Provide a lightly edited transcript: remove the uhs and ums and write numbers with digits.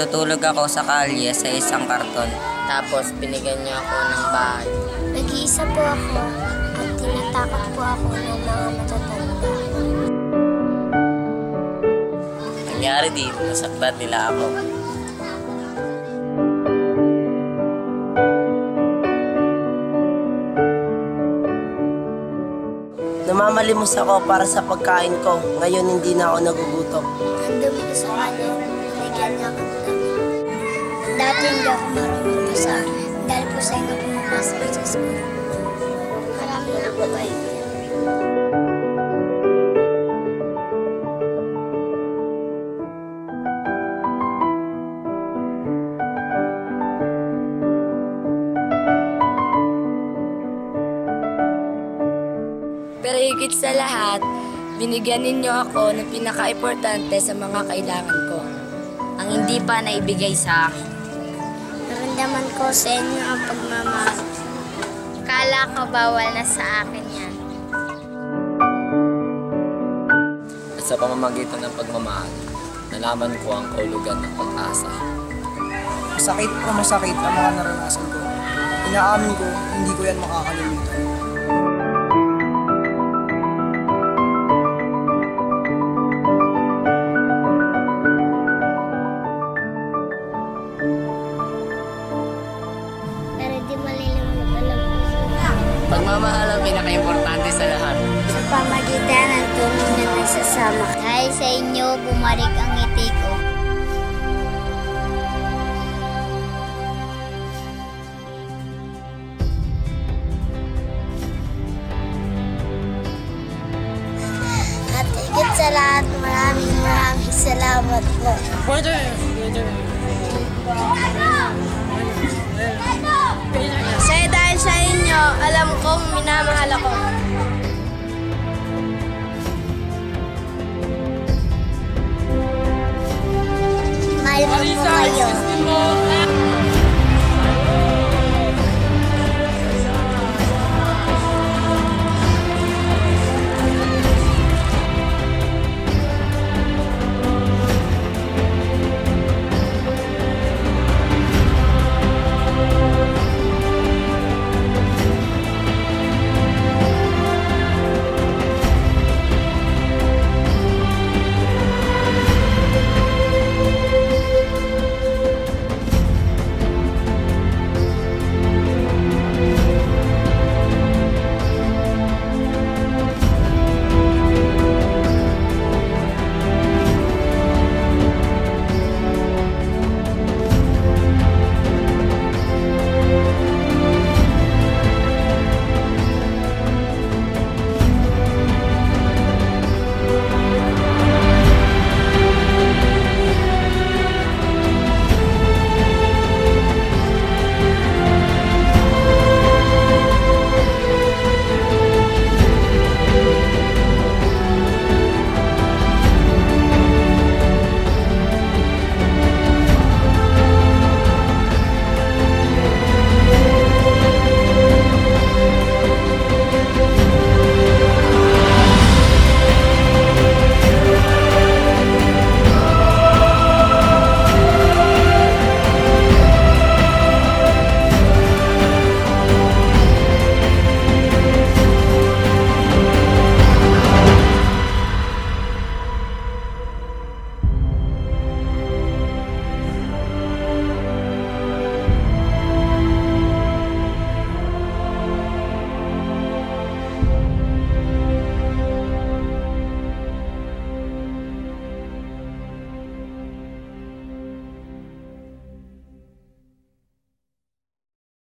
natutulog ako sa kalye sa isang karton. Tapos binigyan niya ako ng bahay. Nag-iisa po ako at tinatakot po ako ng mga matatanda. Nangyari din, nasaktan nila ako. Namamalimos ako para sa pagkain ko. Ngayon hindi na ako nagugutom. Nandun ko sa kanya, binigyan niya ako ng damit. Dati hindi ako marunong basa dahil po sa inyo pumapasok sa school. Marami na po kayo. Pero higit sa lahat, binigyan ninyo ako ng pinaka-importante sa mga kailangan ko. Ang hindi pa naibigay sa akin. Naramdaman ko sa inyo ang pagmamahal. Kala ko bawal na sa akin yan. At sa pamamagitan ng pagmamahal, nalaman ko ang kahulugan ng pag-asa. Masakit o masakit ang mga naranasan ko. Inaamin ko, hindi ko yan makakalimutan. Pero di malilimutan ang puso. Pagmamahal ang pinaka-importante sa lahat. Sa pamagitan ng tulong na nagsasama. Dahil sa inyo, bumalik ang ngiti ko. At higit sa lahat, maraming salamat po. Kasi dahil sa inyo, alam kong minamahal ako. Mahal ko po kayo.